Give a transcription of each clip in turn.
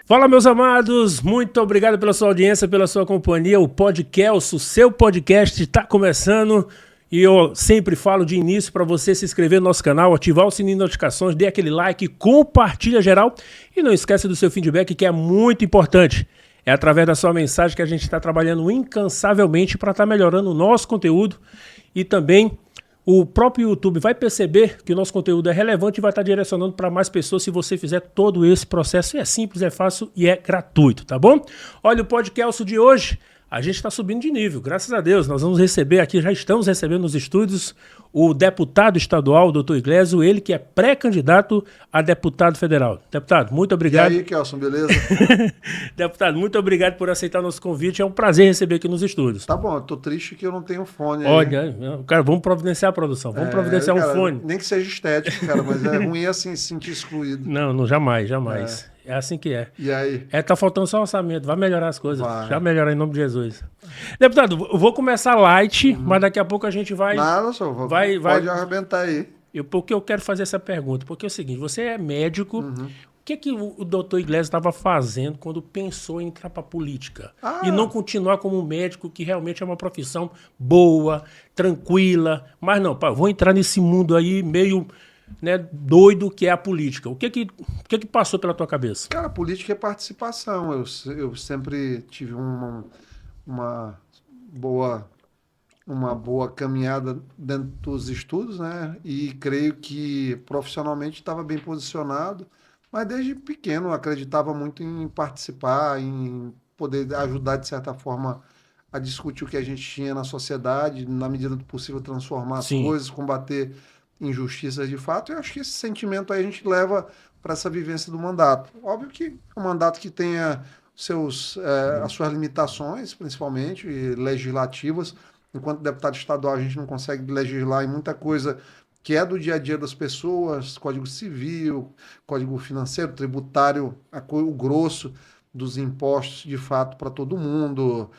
Fala, meus amados, muito obrigado pela sua audiência, pela sua companhia. O Podcast, o seu podcast está começando e eu sempre falo de início para você se inscrever no nosso canal, ativar o sininho de notificações, dê aquele like, compartilha geral e não esquece do seu feedback, que é muito importante. É através da sua mensagem que a gente está trabalhando incansavelmente para estar melhorando o nosso conteúdo e também o próprio YouTube vai perceber que o nosso conteúdo é relevante e vai estar direcionando para mais pessoas se você fizer todo esse processo. E é simples, é fácil e é gratuito, tá bom? Olha, o podcast de hoje, a gente está subindo de nível, graças a Deus. Nós vamos receber aqui, já estamos recebendo nos estúdios, o deputado estadual, doutor Iglesio, ele que é pré-candidato a deputado federal. Deputado, muito obrigado. E aí, Kelson, beleza? Deputado, muito obrigado por aceitar nosso convite. É um prazer receber aqui nos estúdios. Tá bom, eu tô triste que eu não tenho fone aí. Olha, cara, vamos providenciar a produção, vamos providenciar um fone. Nem que seja estético, cara, mas é ruim assim se sentir excluído. Não, jamais, jamais. É assim que é. E aí? Tá faltando só orçamento, vai melhorar as coisas. Vai. Já melhorar em nome de Jesus. Deputado, eu vou começar light, mas daqui a pouco a gente vai... Nada, só pode arrebentar aí. Porque eu quero fazer essa pergunta, porque é o seguinte, você é médico, o que o doutor Iglesio estava fazendo quando pensou em entrar para a política? E não continuar como um médico, que realmente é uma profissão boa, tranquila, mas não, vou entrar nesse mundo aí meio... né, doido que é a política. O que passou pela tua cabeça? Cara, a política é participação. Eu sempre tive uma boa caminhada dentro dos estudos, né? E creio que profissionalmente estava bem posicionado, mas desde pequeno eu acreditava muito em participar, em poder ajudar de certa forma a discutir o que a gente tinha na sociedade, na medida do possível transformar as coisas, combater injustiças de fato. E eu acho que esse sentimento aí a gente leva para essa vivência do mandato. Óbvio que é um mandato que tenha as suas limitações, principalmente legislativas. Enquanto deputado estadual, a gente não consegue legislar em muita coisa que é do dia a dia das pessoas, Código Civil, Código Financeiro, Tributário, o grosso dos impostos, de fato, para todo mundo,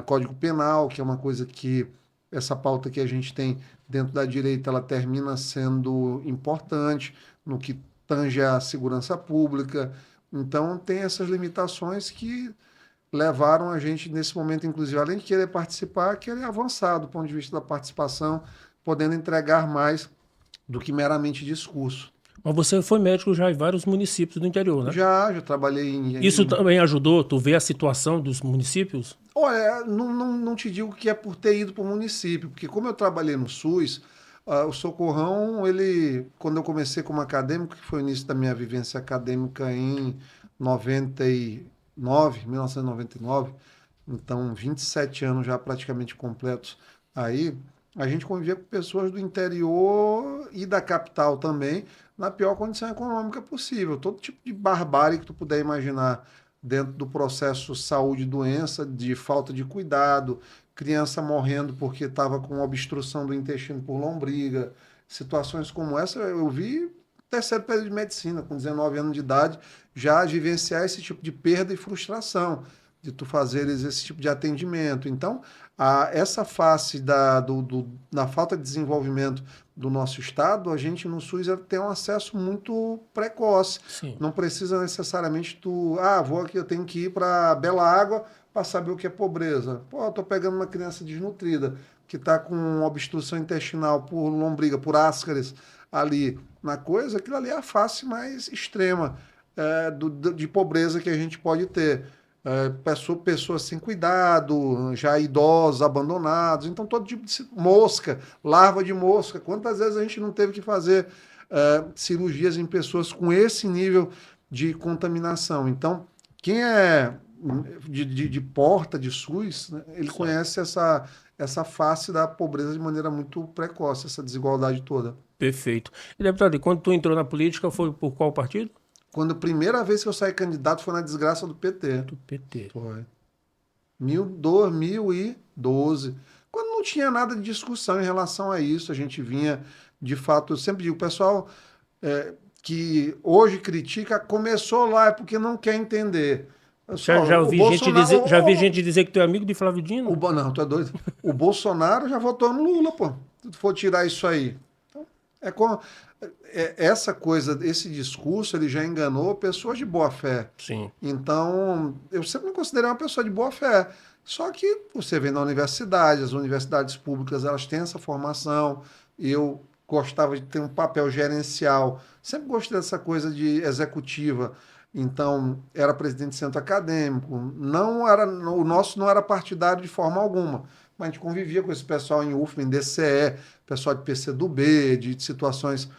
Código Penal, que é uma coisa que essa pauta que a gente tem dentro da direita, ela termina sendo importante no que tange à segurança pública. Então, tem essas limitações que levaram a gente, nesse momento, inclusive, além de querer participar, querer avançar do ponto de vista da participação, podendo entregar mais do que meramente discurso. Mas você foi médico já em vários municípios do interior, né? Já trabalhei Isso também ajudou tu ver a situação dos municípios? Olha, não te digo que é por ter ido para o município, porque como eu trabalhei no SUS, o Socorrão, quando eu comecei como acadêmico, que foi o início da minha vivência acadêmica em 1999, então 27 anos já praticamente completos aí, a gente convivia com pessoas do interior e da capital também, na pior condição econômica possível. Todo tipo de barbárie que tu puder imaginar dentro do processo saúde e doença, de falta de cuidado, criança morrendo porque estava com obstrução do intestino por lombriga. Situações como essa eu vi terceiro período de medicina, com 19 anos de idade, já vivenciar esse tipo de perda e frustração de tu fazeres esse tipo de atendimento. Então, essa face da falta de desenvolvimento do nosso estado, a gente no SUS tem um acesso muito precoce. Sim. Não precisa necessariamente eu tenho que ir para Bela Água para saber o que é pobreza. Eu tô pegando uma criança desnutrida que está com obstrução intestinal por lombriga, por ascaris ali na coisa, aquilo ali é a face mais extrema de pobreza que a gente pode ter. Pessoas sem cuidado, já idosos, abandonados, então todo tipo de mosca, larva de mosca. Quantas vezes a gente não teve que fazer cirurgias em pessoas com esse nível de contaminação? Então, quem é de porta, de SUS, né, ele conhece essa face da pobreza de maneira muito precoce, essa desigualdade toda. Perfeito. E, deputado, quando tu entrou na política, foi por qual partido? Quando a primeira vez que eu saí candidato foi na desgraça do PT. Do PT. Foi. 2012. Quando não tinha nada de discussão em relação a isso, a gente vinha, de fato, eu sempre digo, o pessoal que hoje critica, começou lá, é porque não quer entender. Pessoal, já vi gente dizer que tu é amigo de Flávio Dino? Não, tu é doido. O Bolsonaro já votou no Lula, pô. Se tu for tirar isso aí. Então, É como, essa coisa, esse discurso, ele já enganou pessoas de boa fé. Sim. Então, eu sempre me considerei uma pessoa de boa fé. Só que você vem na universidade, as universidades públicas, elas têm essa formação. Eu gostava de ter um papel gerencial. Sempre gostei dessa coisa de executiva. Então, era presidente de centro acadêmico. Não era, o nosso não era partidário de forma alguma. Mas a gente convivia com esse pessoal em UFMA, em DCE, pessoal de PCdoB, de situações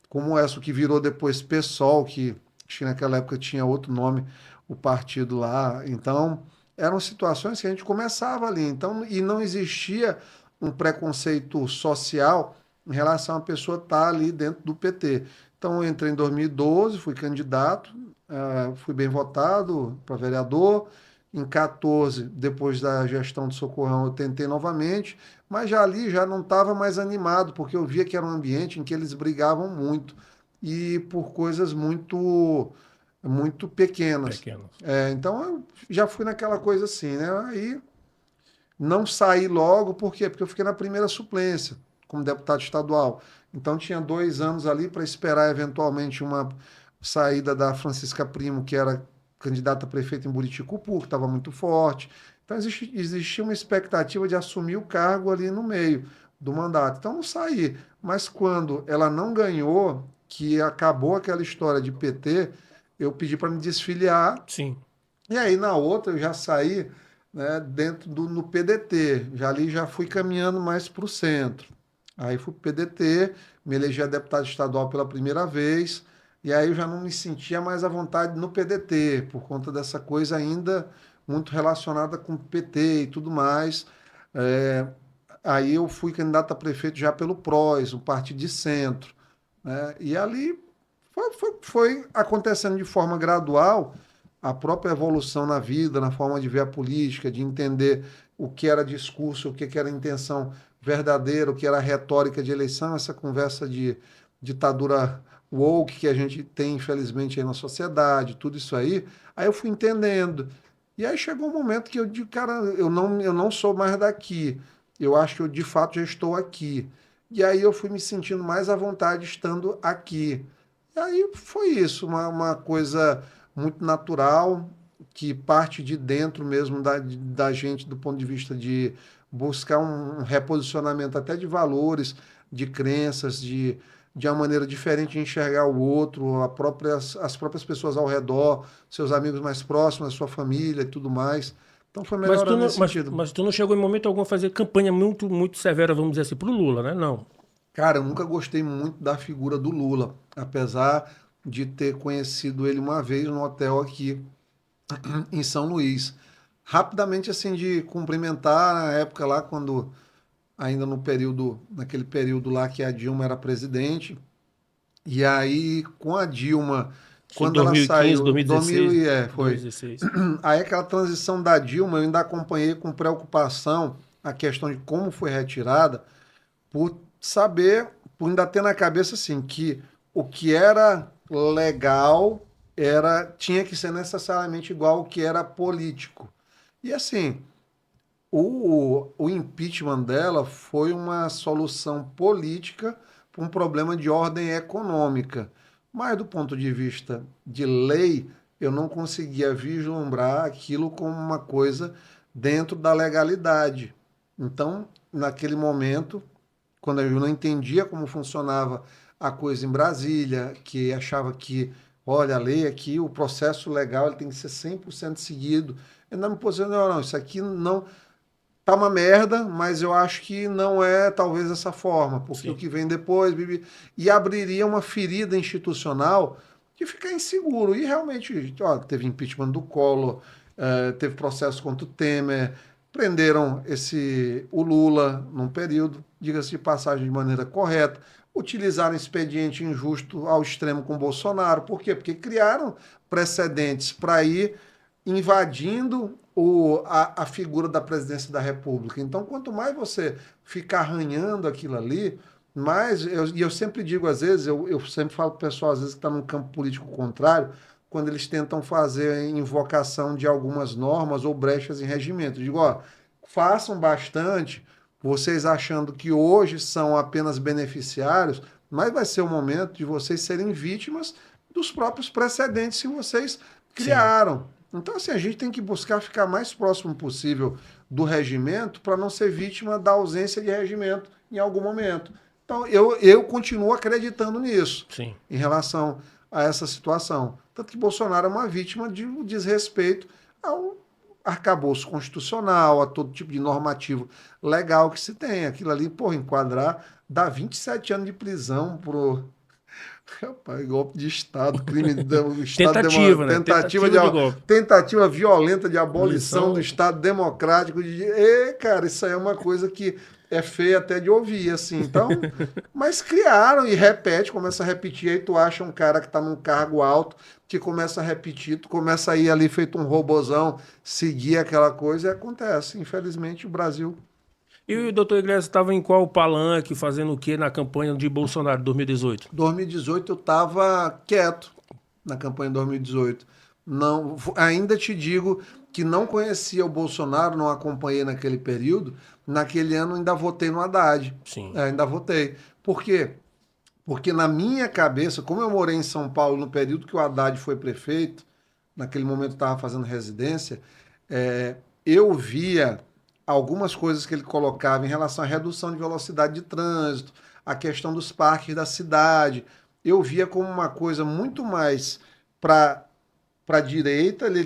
como essa, que virou depois PSOL, que acho que naquela época tinha outro nome, o partido lá. Então, eram situações que a gente começava ali. Então, e não existia um preconceito social em relação a pessoa estar ali dentro do PT. Então, eu entrei em 2012, fui candidato, fui bem votado para vereador. Em 14, depois da gestão do Socorrão, eu tentei novamente, mas já ali já não estava mais animado, porque eu via que era um ambiente em que eles brigavam muito e por coisas muito pequenas. Pequenos. Então eu já fui naquela coisa assim, né? Aí não saí logo, por quê? Porque eu fiquei na primeira suplência como deputado estadual. Então tinha 2 anos ali para esperar eventualmente uma saída da Francisca Primo, que era candidata a prefeita em Buriticupu, que estava muito forte. Então existia uma expectativa de assumir o cargo ali no meio do mandato. Então não saí. Mas quando ela não ganhou, que acabou aquela história de PT, eu pedi para me desfiliar. Sim. E aí na outra eu já saí, né, dentro do no PDT. Já ali já fui caminhando mais para o centro. Aí fui para o PDT, me elegi a deputado estadual pela primeira vez. E aí eu já não me sentia mais à vontade no PDT, por conta dessa coisa ainda muito relacionada com o PT e tudo mais. É, Aí eu fui candidato a prefeito já pelo PROS, um partido de centro, né? E ali foi acontecendo de forma gradual a própria evolução na vida, na forma de ver a política, de entender o que era discurso, o que era intenção verdadeira, o que era retórica de eleição, essa conversa de ditadura woke que a gente tem, infelizmente, aí na sociedade, tudo isso aí. Aí eu fui entendendo. E aí chegou um momento que eu digo, cara, eu não sou mais daqui. Eu acho que eu, de fato, já estou aqui. E aí eu fui me sentindo mais à vontade estando aqui. E aí foi isso, uma coisa muito natural, que parte de dentro mesmo da gente, do ponto de vista de buscar um reposicionamento até de valores, de crenças, de uma maneira diferente de enxergar o outro, as próprias pessoas ao redor, seus amigos mais próximos, a sua família e tudo mais. Então foi Mas tu melhorando não, nesse sentido. mas tu não chegou em momento algum a fazer campanha muito, muito severa, vamos dizer assim, pro Lula, né? Não. Cara, eu nunca gostei muito da figura do Lula, apesar de ter conhecido ele uma vez no hotel aqui em São Luís. Rapidamente, assim, de cumprimentar na época lá, quando ainda naquele período lá que a Dilma era presidente. E aí, com a Dilma, Isso em quando ela 2015, saiu, 2016, foi. 2016. Aí aquela transição da Dilma, eu ainda acompanhei com preocupação a questão de como foi retirada, por saber, por ainda ter na cabeça assim, que o que era legal tinha que ser necessariamente igual ao que era político. E assim, o impeachment dela foi uma solução política para um problema de ordem econômica. Mas do ponto de vista de lei, eu não conseguia vislumbrar aquilo como uma coisa dentro da legalidade. Então, naquele momento, quando eu não entendia como funcionava a coisa em Brasília, que achava que, olha, a lei aqui, o processo legal ele tem que ser 100% seguido. Eu não me posicionei, não, isso aqui não tá uma merda, mas eu acho que não é talvez essa forma, porque o Sim. que vem depois, e abriria uma ferida institucional de ficar inseguro. E realmente, ó, teve impeachment do Collor, teve processo contra o Temer, prenderam o Lula num período, diga-se de passagem, de maneira correta, utilizaram expediente injusto ao extremo com Bolsonaro. Por quê? Porque criaram precedentes para ir invadindo a figura da presidência da República. Então, quanto mais você ficar arranhando aquilo ali, e eu sempre digo, às vezes, eu sempre falo para o pessoal, às vezes, que está num campo político contrário, quando eles tentam fazer a invocação de algumas normas ou brechas em regimento. Eu digo, ó, façam bastante, vocês achando que hoje são apenas beneficiários, mas vai ser o momento de vocês serem vítimas dos próprios precedentes que vocês criaram. Então, assim, a gente tem que buscar ficar mais próximo possível do regimento para não ser vítima da ausência de regimento em algum momento. Então, eu continuo acreditando nisso, Sim. em relação a essa situação. Tanto que Bolsonaro é uma vítima de um desrespeito ao arcabouço constitucional, a todo tipo de normativo legal que se tem. Aquilo ali, enquadrar, dá 27 anos de prisão pro... Rapaz, golpe de Estado, crime do Estado Tentativa, né? Tentativa violenta de abolição Abolição. do Estado democrático. Cara, isso aí é uma coisa que é feia até de ouvir, assim. Então, mas criaram e repete, começa a repetir, aí tu acha um cara que tá num cargo alto, que começa a repetir, tu começa a ir ali feito um robozão, seguir aquela coisa e acontece. Infelizmente, o Brasil... E o doutor Iglesias estava em qual palanque, fazendo o quê na campanha de Bolsonaro de 2018? 2018 eu estava quieto na campanha de 2018. Não, ainda te digo que não conhecia o Bolsonaro, não acompanhei naquele período. Naquele ano ainda votei no Haddad. Sim. Ainda votei. Por quê? Porque na minha cabeça, como eu morei em São Paulo no período que o Haddad foi prefeito, naquele momento estava fazendo residência, eu via algumas coisas que ele colocava em relação à redução de velocidade de trânsito, a questão dos parques da cidade. Eu via como uma coisa muito mais para a direita. Ele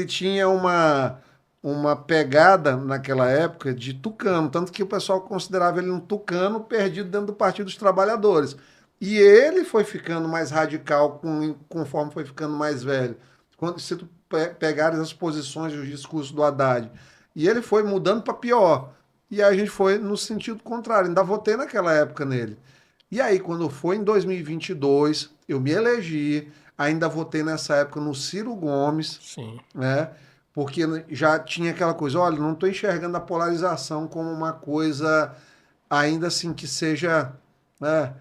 tinha uma pegada naquela época de tucano, tanto que o pessoal considerava ele um tucano perdido dentro do Partido dos Trabalhadores. E ele foi ficando mais radical conforme foi ficando mais velho. Se tu pegares as posições e os discursos do Haddad, e ele foi mudando para pior. E aí a gente foi no sentido contrário. Ainda votei naquela época nele. E aí, quando foi em 2022, eu me elegi. Ainda votei nessa época no Ciro Gomes. Sim. Né? Porque já tinha aquela coisa, olha, não estou enxergando a polarização como uma coisa ainda assim que seja... Né?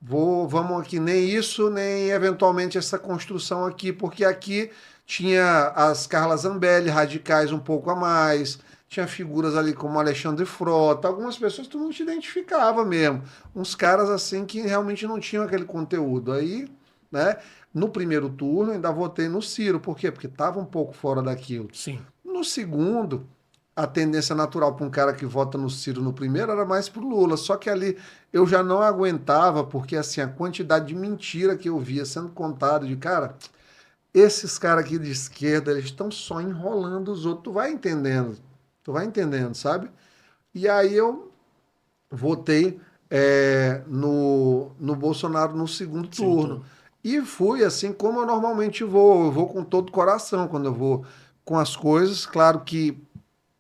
Vamos aqui, nem isso, nem eventualmente essa construção aqui, porque aqui tinha as Carla Zambelli, radicais um pouco a mais, tinha figuras ali como Alexandre Frota, algumas pessoas que tu não te identificava mesmo, uns caras assim que realmente não tinham aquele conteúdo. Aí, né, no primeiro turno ainda votei no Ciro, por quê? Porque estava um pouco fora daquilo. Sim. No segundo, a tendência natural para um cara que vota no Ciro no primeiro era mais pro Lula, só que ali eu já não aguentava, porque assim, a quantidade de mentira que eu via sendo contada, de cara, esses caras aqui de esquerda, eles estão só enrolando os outros, tu vai entendendo, sabe? E aí eu votei no Bolsonaro no segundo turno. E fui assim como eu normalmente vou, eu vou com todo o coração quando eu vou com as coisas, claro que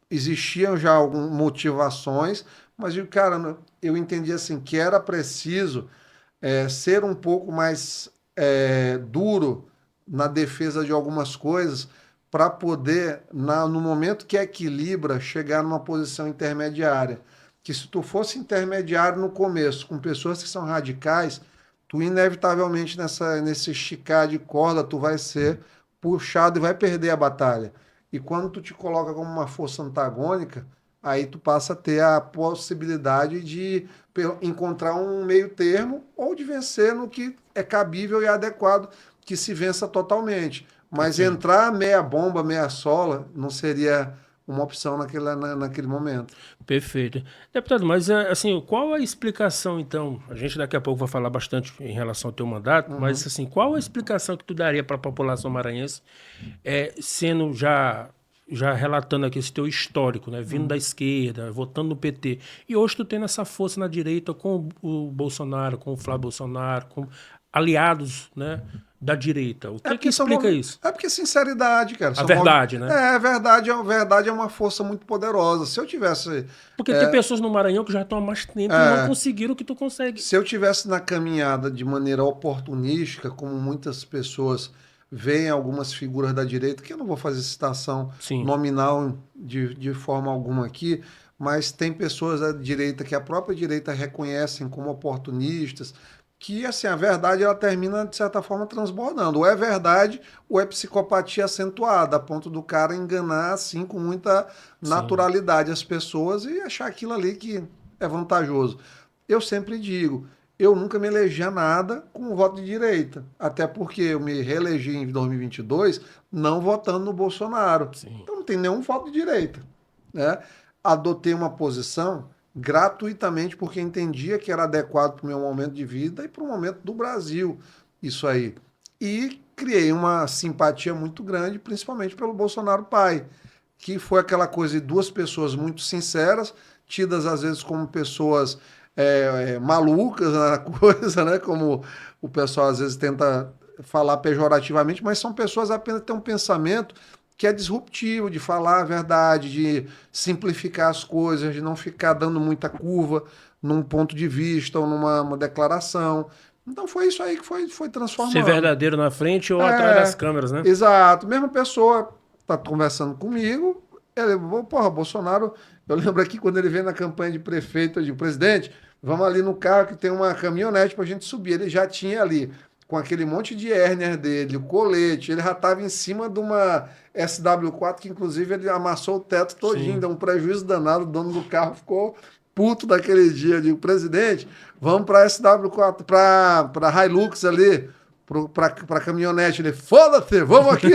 existiam já algumas motivações, mas, cara, eu entendi assim que era preciso ser um pouco mais duro na defesa de algumas coisas para poder, no momento que equilibra, chegar numa posição intermediária. Que se tu fosse intermediário no começo, com pessoas que são radicais, tu inevitavelmente nesse esticar de corda, tu vai ser puxado e vai perder a batalha. E quando tu te coloca como uma força antagônica, aí tu passa a ter a possibilidade de encontrar um meio termo ou de vencer no que é cabível e adequado, que se vença totalmente. Mas entrar meia bomba, meia sola, não seria uma opção naquele momento. Perfeito. Deputado, mas assim, qual a explicação, então? A gente daqui a pouco vai falar bastante em relação ao teu mandato, mas assim, qual a explicação que tu daria para a população maranhense, sendo já relatando aqui esse teu histórico, né? Vindo da esquerda, votando no PT. E hoje tu tendo essa força na direita com o Bolsonaro, com o Flávio Bolsonaro, com aliados, né, da direita. O que explica isso? É porque sinceridade, cara. A verdade, né? A verdade é uma força muito poderosa. Se eu tivesse... Porque tem pessoas no Maranhão que já estão há mais tempo e não conseguiram o que tu consegue. Se eu tivesse na caminhada de maneira oportunística, como muitas pessoas veem algumas figuras da direita, que eu não vou fazer citação nominal de forma alguma aqui, mas tem pessoas da direita que a própria direita reconhecem como oportunistas, que, assim, a verdade ela termina, de certa forma, transbordando. Ou é verdade, ou é psicopatia acentuada, a ponto do cara enganar, assim, com muita naturalidade as pessoas e achar aquilo ali que é vantajoso. Eu sempre digo, eu nunca me elegi a nada com voto de direita. Até porque eu me reelegi em 2022 não votando no Bolsonaro. Sim. Então não tem nenhum voto de direita, né? Adotei uma posição gratuitamente porque entendia que era adequado para o meu momento de vida e para o momento do Brasil, isso aí. E criei uma simpatia muito grande, principalmente pelo Bolsonaro pai, que foi aquela coisa de duas pessoas muito sinceras, tidas às vezes como pessoas malucas na coisa, né? Como o pessoal às vezes tenta falar pejorativamente, mas são pessoas apenas que têm um pensamento que é disruptivo, de falar a verdade, de simplificar as coisas, de não ficar dando muita curva num ponto de vista ou numa uma declaração. Então foi isso aí que foi transformando. Ser verdadeiro na frente ou atrás das câmeras, né? Exato. Mesma pessoa tá conversando comigo, ele, porra, Bolsonaro, eu lembro aqui quando ele veio na campanha de prefeito, eu digo, presidente, vamos ali no carro que tem uma caminhonete pra gente subir. Ele já tinha ali, com aquele monte de hérnia dele, o colete, ele já estava em cima de uma SW4, que inclusive ele amassou o teto todinho, deu um prejuízo danado, o dono do carro ficou puto daquele dia. Eu digo, presidente, vamos para SW4, para Hilux ali, para caminhonete. Ele, foda-se, vamos aqui.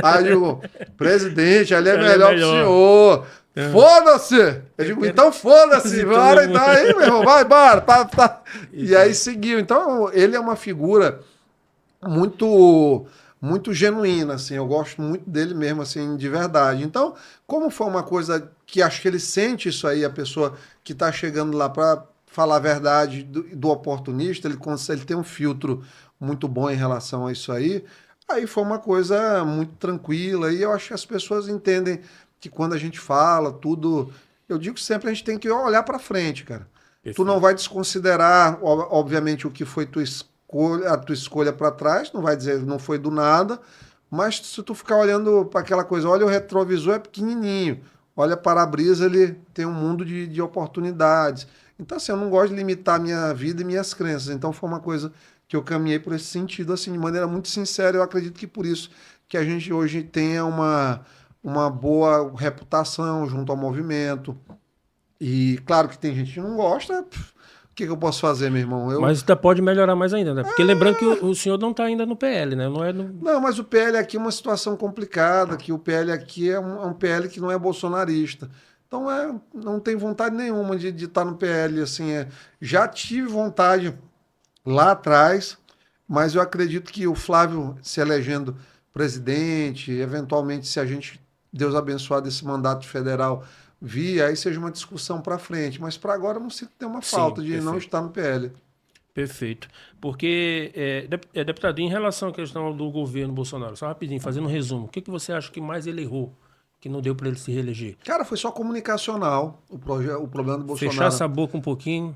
Aí eu digo, presidente, ali é melhor pro senhor. Foda-se! Eu digo, então foda-se, bora então aí, meu irmão, vai, bora. E aí seguiu. Então, ele é uma figura muito genuína, assim, eu gosto muito dele mesmo, assim, de verdade. Então, como foi uma coisa que acho que ele sente isso aí, a pessoa que está chegando lá para falar a verdade do oportunista, ele tem um filtro muito bom em relação a isso aí foi uma coisa muito tranquila, e eu acho que as pessoas entendem que quando a gente fala tudo, eu digo sempre, a gente tem que olhar para frente, cara. Perfeito. Tu não vai desconsiderar, obviamente, o que foi a tua escolha para trás, não vai dizer não foi do nada, mas se tu ficar olhando para aquela coisa, olha o retrovisor é pequenininho, olha para-brisa, ele tem um mundo de oportunidades. Então, assim, eu não gosto de limitar minha vida e minhas crenças, então foi uma coisa que eu caminhei por esse sentido, assim, de maneira muito sincera. Eu acredito que por isso que a gente hoje tenha uma boa reputação junto ao movimento. E claro que tem gente que não gosta, o que eu posso fazer, meu irmão? Mas ainda pode melhorar mais ainda, né? Porque lembrando que o senhor não está ainda no PL, né? Não, mas o PL aqui é uma situação complicada, que o PL aqui é um PL que não é bolsonarista. Então, não tem vontade nenhuma de estar no PL, assim, já tive vontade lá atrás, mas eu acredito que o Flávio se elegendo presidente, eventualmente, se a gente, Deus abençoar desse mandato federal, aí seja uma discussão para frente. Mas para agora não se tem uma falta de perfeito. Não estar no PL. Perfeito. Porque, deputado, em relação à questão do governo Bolsonaro, só rapidinho, fazendo um resumo, o que você acha que mais ele errou, que não deu para ele se reeleger? Cara, foi só comunicacional o problema do Bolsonaro. Fechar essa boca um pouquinho?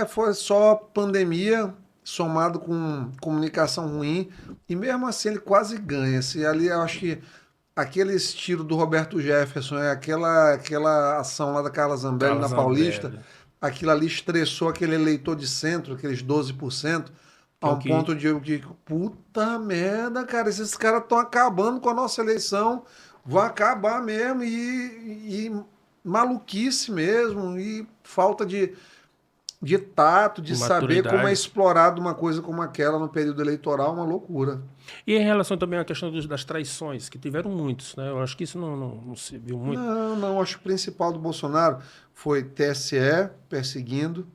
Foi só pandemia somado com comunicação ruim, e mesmo assim ele quase ganha. Se ali eu acho que aquele estilo do Roberto Jefferson, aquela ação lá da Carla Zambelli na Paulista, aquilo ali estressou aquele eleitor de centro, aqueles 12%, a um ponto de puta merda, cara, esses caras estão acabando com a nossa eleição, vão acabar mesmo, e maluquice mesmo, e falta de tato, de saber como é explorado uma coisa como aquela no período eleitoral, uma loucura. E em relação também à questão das traições, que tiveram muitos, né? Eu acho que isso não se viu muito. Não, acho que o principal do Bolsonaro foi TSE perseguindo,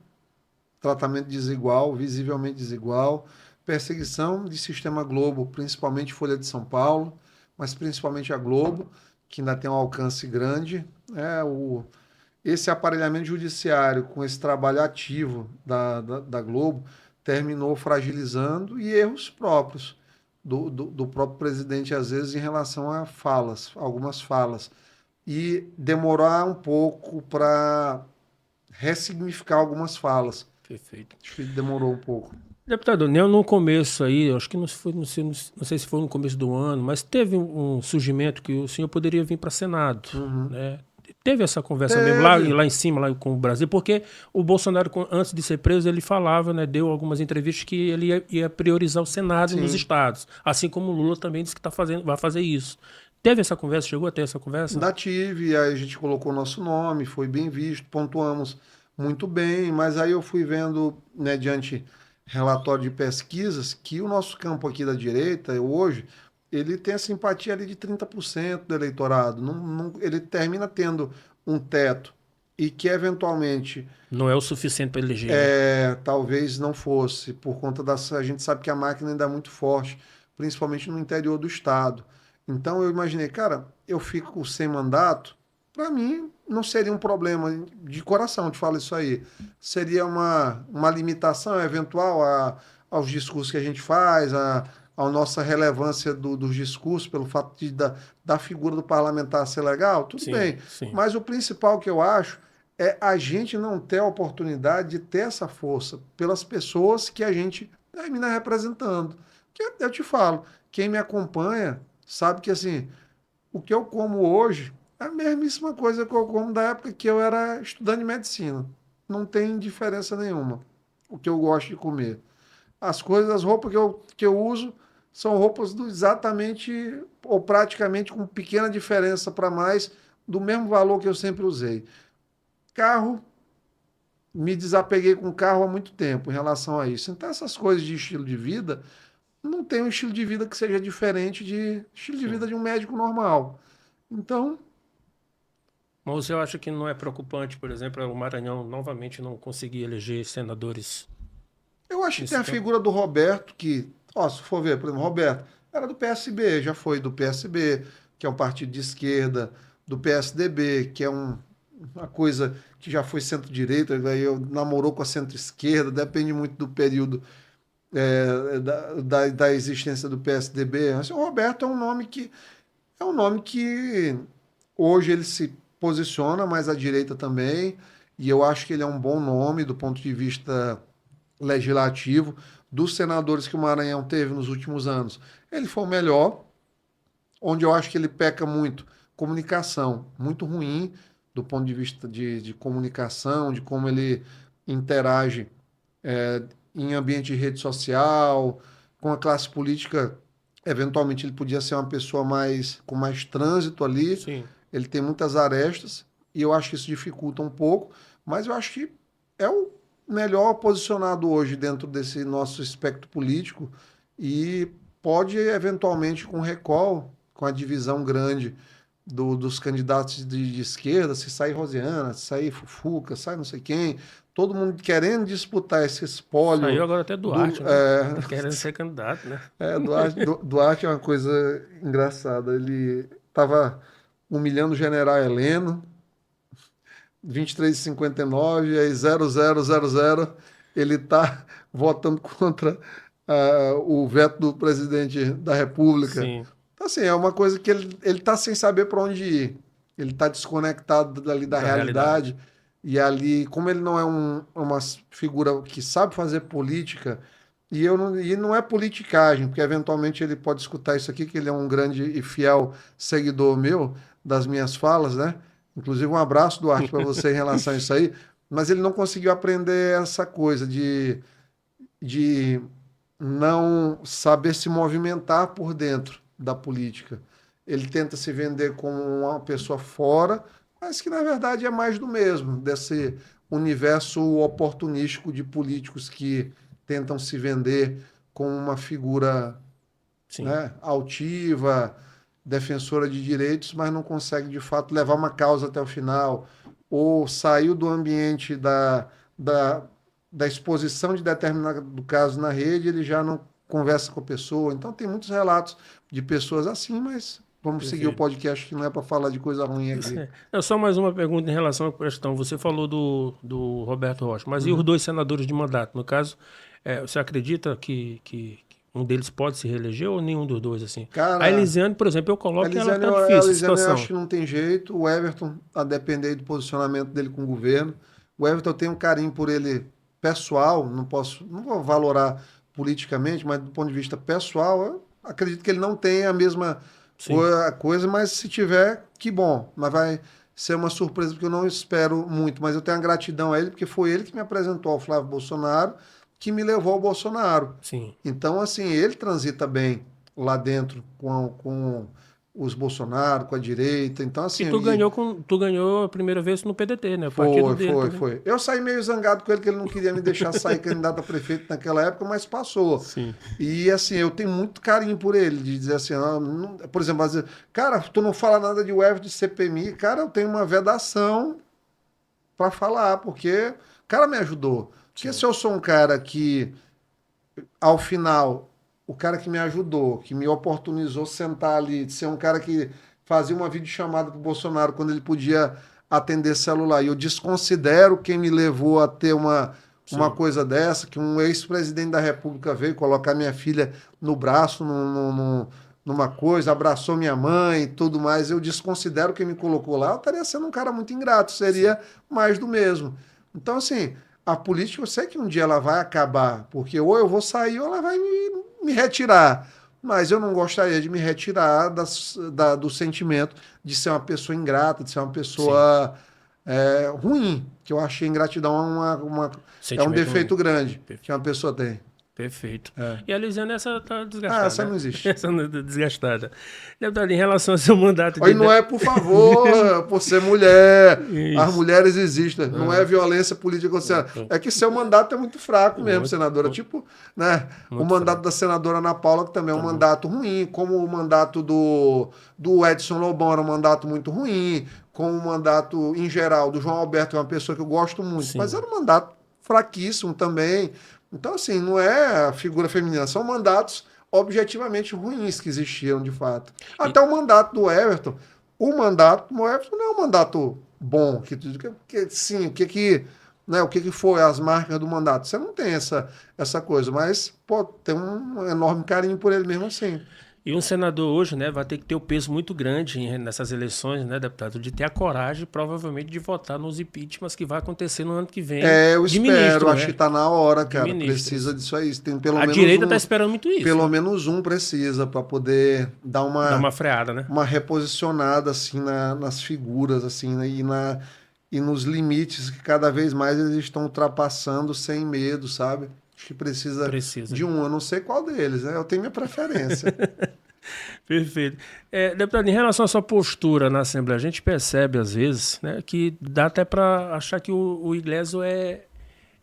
tratamento desigual, visivelmente desigual, perseguição de Sistema Globo, principalmente Folha de São Paulo, mas principalmente a Globo, que ainda tem um alcance grande. Esse aparelhamento judiciário com esse trabalho ativo da Globo terminou fragilizando, e erros próprios do próprio presidente, às vezes, em relação a algumas falas. E demorar um pouco para ressignificar algumas falas. Perfeito. Acho que demorou um pouco. Deputado, no começo aí, acho que não sei se foi no começo do ano, mas teve um surgimento que o senhor poderia vir para Senado, né? Teve essa conversa mesmo lá em cima, lá com o Brasil, porque o Bolsonaro, antes de ser preso, ele falava, né, deu algumas entrevistas que ele ia priorizar o Senado nos estados, assim como o Lula também disse que vai fazer isso. Teve essa conversa? Chegou a ter essa conversa? Ainda tive, aí a gente colocou o nosso nome, foi bem visto, pontuamos muito bem, mas aí eu fui vendo, né, diante relatório de pesquisas, que o nosso campo aqui da direita, hoje, ele tem a simpatia ali de 30% do eleitorado. Ele termina tendo um teto e que, eventualmente, Não é o suficiente para eleger, né? talvez não fosse, por conta a gente sabe que a máquina ainda é muito forte, principalmente no interior do estado. Então eu imaginei, cara, eu fico sem mandato, para mim não seria um problema de coração, te falo isso aí. Seria uma limitação eventual aos discursos que a gente faz, a nossa relevância dos discursos, pelo fato da figura do parlamentar ser legal, tudo Sim, bem. sim. Mas o principal que eu acho é a gente não ter a oportunidade de ter essa força pelas pessoas que a gente termina representando. Que eu te falo, quem me acompanha sabe que assim, o que eu como hoje é a mesmíssima coisa que eu como da época que eu era estudante de medicina. Não tem diferença nenhuma o que eu gosto de comer. As coisas, as roupas que eu uso são roupas exatamente ou praticamente com pequena diferença para mais do mesmo valor que eu sempre usei. Carro, me desapeguei com o carro há muito tempo em relação a isso. Então, essas coisas de estilo de vida, não tem um estilo de vida que seja diferente de estilo de vida Sim. de um médico normal. Então, Mas você acha que não é preocupante, por exemplo, o Maranhão novamente não conseguir eleger senadores eu acho que tem nesse a tempo? figura do Roberto, que, ó, se for ver, por exemplo, Roberto era do PSB, já foi do PSB, que é um partido de esquerda, do PSDB, que é uma coisa que já foi centro-direita, daí eu namorou com a centro-esquerda, depende muito do período da existência do PSDB. Assim, o Roberto é um nome que hoje ele se posiciona mais à direita também, e eu acho que ele é um bom nome do ponto de vista legislativo. Dos senadores que o Maranhão teve nos últimos anos, ele foi o melhor. Onde eu acho que ele peca muito, comunicação, muito ruim do ponto de vista de comunicação, de como ele interage é, em ambiente de rede social, com a classe política. Eventualmente ele podia ser uma pessoa com mais trânsito ali. Sim. Ele tem muitas arestas e eu acho que isso dificulta um pouco, mas eu acho que é o melhor posicionado hoje dentro desse nosso espectro político e pode eventualmente com recall, com a divisão grande dos candidatos de esquerda, se sair Rosiana, se sair Fufuca, sai não sei quem, todo mundo querendo disputar esse Saiu espólio agora até do. Duarte, né? Tá querendo ser candidato, né? Duarte é uma coisa engraçada. Ele estava humilhando o general Heleno, 23,59, aí 0000, ele está votando contra o veto do presidente da República. Sim. Então, assim, é uma coisa que ele está sem saber para onde ir. Ele está desconectado dali da Da realidade. realidade. E ali, como ele não é uma figura que sabe fazer política, e não é politicagem, porque eventualmente ele pode escutar isso aqui, que ele é um grande e fiel seguidor meu, das minhas falas, né? Inclusive, um abraço, Duarte, para você em relação a isso aí. Mas ele não conseguiu aprender essa coisa de não saber se movimentar por dentro da política. Ele tenta se vender como uma pessoa fora, mas que na verdade é mais do mesmo, desse universo oportunístico de políticos que tentam se vender como uma figura, Sim. né, altiva, defensora de direitos, mas não consegue de fato levar uma causa até o final, ou saiu do ambiente da, da exposição de determinado caso na rede, ele já não conversa com a pessoa. Então tem muitos relatos de pessoas assim, mas vamos seguir o Perfeito. podcast que não é para falar de coisa ruim aqui. É só mais uma pergunta em relação à questão. Você falou do Roberto Rocha, mas e os Uhum. dois senadores de mandato? No caso, você acredita que um deles pode se reeleger ou nenhum dos dois, assim? A Cara, Elisiane, por exemplo, eu a coloco que ela Elisiane, tá a difícil a Elisiane eu acho situação. que não tem jeito. O Everton, a depender do posicionamento dele com o governo. O Everton eu tenho um carinho por ele pessoal, não vou valorar politicamente, mas do ponto de vista pessoal, eu acredito que ele não tem a mesma Sim, coisa, mas se tiver, que bom. Mas vai ser uma surpresa, porque eu não espero muito. Mas eu tenho a gratidão a ele, porque foi ele que me apresentou ao Flávio Bolsonaro, que me levou ao Bolsonaro. sim. Então, assim, ele transita bem lá dentro com os Bolsonaro, com a direita. Então, assim. E tu ganhou a primeira vez no PDT, né? O Foi, partido dele foi, também. foi. Eu saí meio zangado com ele, que ele não queria me deixar sair candidato a prefeito naquela época, mas passou. Sim. E assim, eu tenho muito carinho por ele, de dizer assim, por exemplo, às vezes, cara, tu não fala nada de UF, de CPMI, cara, eu tenho uma vedação para falar, porque o cara me ajudou. Porque se eu sou um cara que, ao final, o cara que me ajudou, que me oportunizou sentar ali, de ser um cara que fazia uma videochamada pro Bolsonaro quando ele podia atender celular, e eu desconsidero quem me levou a ter uma Sim. coisa dessa, que um ex-presidente da República veio colocar minha filha no braço, numa coisa, abraçou minha mãe e tudo mais, eu desconsidero quem me colocou lá, eu estaria sendo um cara muito ingrato, seria mais do mesmo. Então, assim, a política, eu sei que um dia ela vai acabar, porque ou eu vou sair ou ela vai me retirar. Mas eu não gostaria de me retirar do sentimento de ser uma pessoa ingrata, de ser uma Sim. pessoa ruim, que eu achei ingratidão é um Sentimento ruim. defeito grande que uma pessoa tem. Perfeito. É. E a Lisiane, essa tá Ah, desgastada, essa né? não existe. Essa não tá desgastada. Deputado, em relação ao seu mandato E não é, por favor, por ser mulher. As Isso. mulheres existem. Não é violência política contra senadora. É que seu mandato é muito fraco mesmo, senadora. Tipo, né? O Muito mandato fraco. da senadora Ana Paula, que também é um Também. mandato ruim, como o mandato do Edson Lobão era um mandato muito ruim, como o mandato, em geral, do João Alberto, que é uma pessoa que eu gosto muito, mas Sim. era um mandato fraquíssimo também. Então, assim, não é a figura feminina, são mandatos objetivamente ruins que existiram de fato. E, Até o mandato do Everton, o mandato do Everton não é um mandato bom, sim, o que foi as marcas do mandato? Você não tem essa coisa, mas pô, tem um enorme carinho por ele mesmo assim. e um senador hoje, né, vai ter que ter o peso muito grande nessas eleições, né, deputado, de ter a coragem, provavelmente, de votar nos impeachments que vai acontecer no ano que vem Eu de espero, ministro, acho que né? está na hora, De cara. Precisa ministros. disso aí. Tem A direita está esperando muito isso, pelo né? menos um precisa para poder dar Dá uma freada, né? uma reposicionada assim nas figuras assim, né, e nos limites que cada vez mais eles estão ultrapassando sem medo, sabe? Acho que precisa Precisa. de um, eu não sei qual deles, né? Eu tenho minha preferência. Perfeito. Deputado, em relação à sua postura na Assembleia, a gente percebe, às vezes, né, que dá até para achar que o Iglesias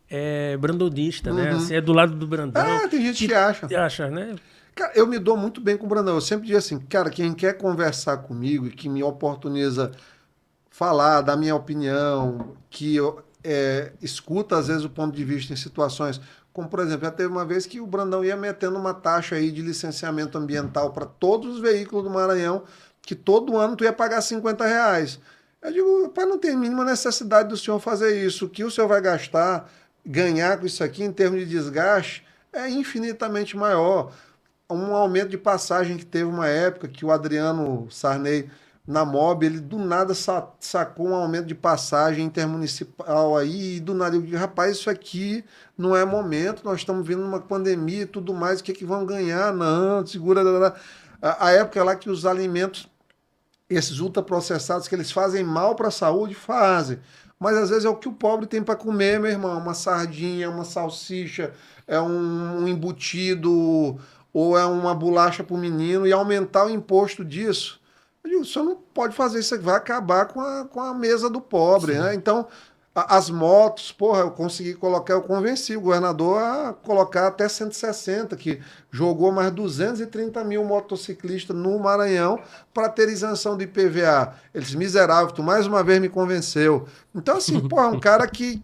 é brandonista, né? Uhum. Assim, é do lado do Brandão. Tem gente que acha. Acha, né? Cara, eu me dou muito bem com o Brandão. Eu sempre digo assim, cara, quem quer conversar comigo e que me oportuniza falar, dar minha opinião, que eu escuta às vezes o ponto de vista em situações, como por exemplo, já teve uma vez que o Brandão ia metendo uma taxa aí de licenciamento ambiental para todos os veículos do Maranhão, que todo ano tu ia pagar R$ 50. Eu digo, pai, não tem mínima necessidade do senhor fazer isso. O que o senhor vai gastar, ganhar com isso aqui em termos de desgaste, é infinitamente maior. Um aumento de passagem que teve uma época que o Adriano Sarney na MOB, ele do nada sacou um aumento de passagem intermunicipal aí, e do nada eu digo, rapaz, isso aqui não é momento, nós estamos vendo uma pandemia e tudo mais, o que é que vão ganhar? Não, segura. A época lá que os alimentos, esses ultraprocessados, que eles fazem mal para a saúde, fazem. Mas às vezes é o que o pobre tem para comer, meu irmão. Uma sardinha, uma salsicha, é um embutido, ou é uma bolacha para o menino, e aumentar o imposto disso. Eu digo, o senhor não pode fazer isso, vai acabar com a mesa do pobre, Sim. né? Então, as motos, porra, eu consegui colocar, eu convenci o governador a colocar até 160, que jogou mais 230 mil motociclistas no Maranhão para ter isenção do IPVA. Eles, miserável, tu mais uma vez me convenceu. Então, assim, porra, é um cara que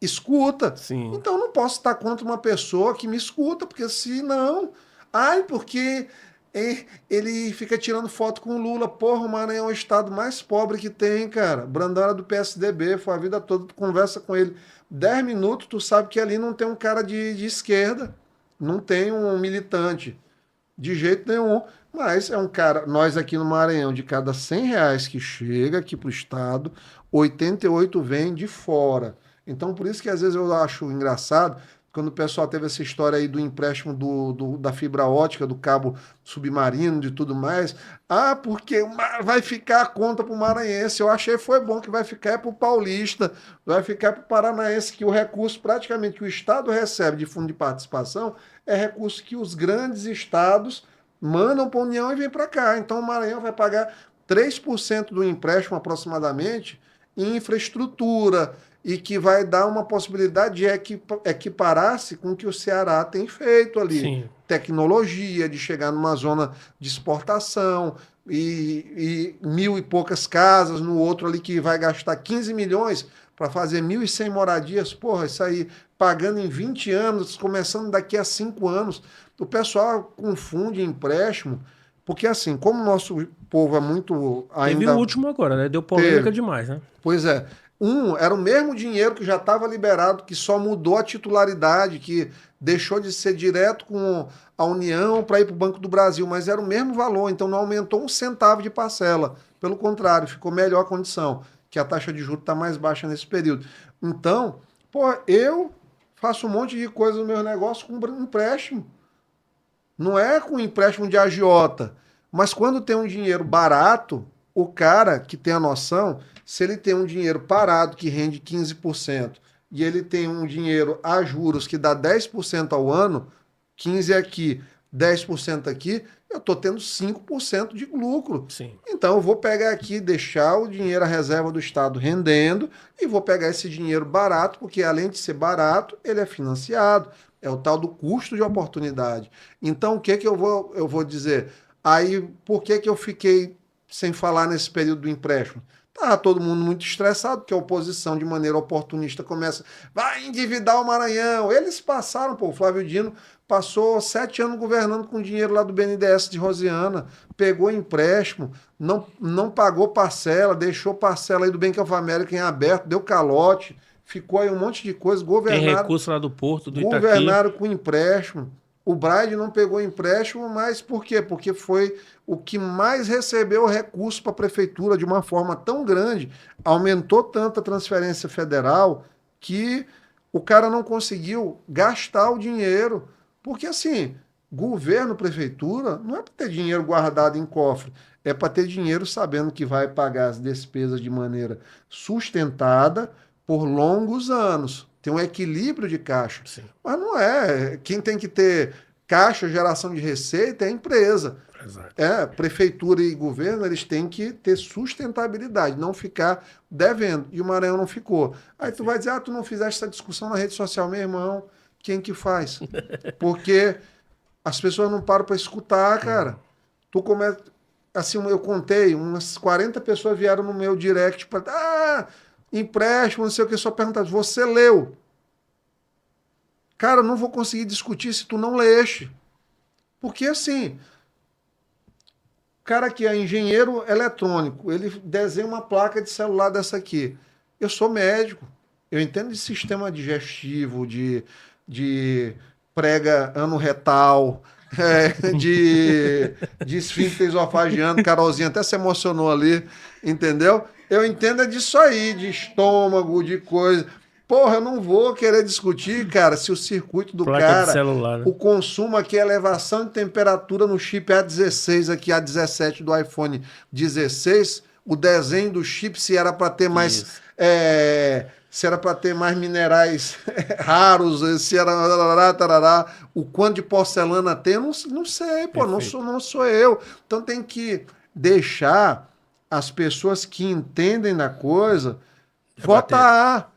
escuta. Sim. Então, eu não posso estar contra uma pessoa que me escuta, porque se não. Ai, porque ele fica tirando foto com o Lula. Porra, o Maranhão é o estado mais pobre que tem, cara. Brandão era do PSDB, foi a vida toda, tu conversa com ele 10 minutos, tu sabe que ali não tem um cara de esquerda, não tem um militante, de jeito nenhum. Mas é um cara, nós aqui no Maranhão, de cada R$ 100 que chega aqui pro estado, 88 vem de fora. Então, por isso que às vezes eu acho engraçado, quando o pessoal teve essa história aí do empréstimo da fibra ótica, do cabo submarino, de tudo mais. Ah, porque vai ficar a conta para o maranhense. Eu achei foi bom que vai ficar para o paulista, vai ficar para o paranaense, que o recurso praticamente que o Estado recebe de fundo de participação é recurso que os grandes estados mandam para a União e vem para cá. Então o Maranhão vai pagar 3% do empréstimo aproximadamente em infraestrutura e que vai dar uma possibilidade de equiparar-se com o que o Ceará tem feito ali. Sim. Tecnologia, de chegar numa zona de exportação e 1.000 e poucas casas, no outro ali que vai gastar 15 milhões para fazer 1.100 moradias. Porra, isso aí pagando em 20 anos, começando daqui a 5 anos. O pessoal confunde empréstimo, porque assim, como o nosso povo é muito ainda... Teve o último agora, né? Deu polêmica demais, né? Pois é. Era o mesmo dinheiro que já estava liberado, que só mudou a titularidade, que deixou de ser direto com a União para ir para o Banco do Brasil, mas era o mesmo valor, então não aumentou um centavo de parcela. Pelo contrário, ficou melhor a condição, que a taxa de juros está mais baixa nesse período. Então, eu faço um monte de coisa no meu negócio com empréstimo. Não é com empréstimo de agiota, mas quando tem um dinheiro barato, o cara que tem a noção, se ele tem um dinheiro parado que rende 15% e ele tem um dinheiro a juros que dá 10% ao ano, 15% aqui, 10% aqui, eu estou tendo 5% de lucro. Sim. Então eu vou pegar aqui, deixar o dinheiro à reserva do Estado rendendo e vou pegar esse dinheiro barato, porque além de ser barato, ele é financiado. É o tal do custo de oportunidade. Então o que eu vou dizer? Aí, por que eu fiquei sem falar nesse período do empréstimo? Tá todo mundo muito estressado, porque a oposição, de maneira oportunista, começa, vai endividar o Maranhão. Eles passaram, o Flávio Dino passou 7 anos governando com dinheiro lá do BNDES de Rosiana, pegou empréstimo, não pagou parcela, deixou parcela aí do Bank of America em aberto, deu calote, ficou aí um monte de coisa, Tem recurso lá do Porto, do Itaqui. Governaram com empréstimo. O Braide não pegou empréstimo, mas por quê? Porque foi o que mais recebeu recurso para a prefeitura de uma forma tão grande, aumentou tanto a transferência federal, que o cara não conseguiu gastar o dinheiro. Porque, assim, governo, prefeitura, não é para ter dinheiro guardado em cofre, é para ter dinheiro sabendo que vai pagar as despesas de maneira sustentada por longos anos. Tem um equilíbrio de caixa. Sim. Mas não é. Quem tem que ter caixa, geração de receita é a empresa. Exato. Prefeitura e governo, eles têm que ter sustentabilidade, não ficar devendo. E o Maranhão não ficou. Aí tu vai dizer, tu não fizeste essa discussão na rede social, meu irmão. Quem que faz? Porque as pessoas não param para escutar, cara. Tu começa... Assim, eu contei, umas 40 pessoas vieram no meu direct para... empréstimo, não sei o que, só perguntar, você leu? Cara, eu não vou conseguir discutir se tu não leste. Porque assim, o cara que é engenheiro eletrônico, ele desenha uma placa de celular dessa aqui. Eu sou médico, eu entendo de sistema digestivo, de prega anorretal, de esfíncter esofágiano, Carolzinha até se emocionou ali, entendeu? Eu entendo é disso aí, de estômago, de coisa. Porra, eu não vou querer discutir, cara, se o circuito do placa cara, de celular, né? O consumo aqui, a elevação de temperatura no chip A16, aqui A17 do iPhone 16, o desenho do chip, se era para ter mais... se era para ter mais minerais raros, se era... Tarará, o quanto de porcelana tem, eu não sei, pô, não sou eu. Então tem que deixar as pessoas que entendem da coisa votar.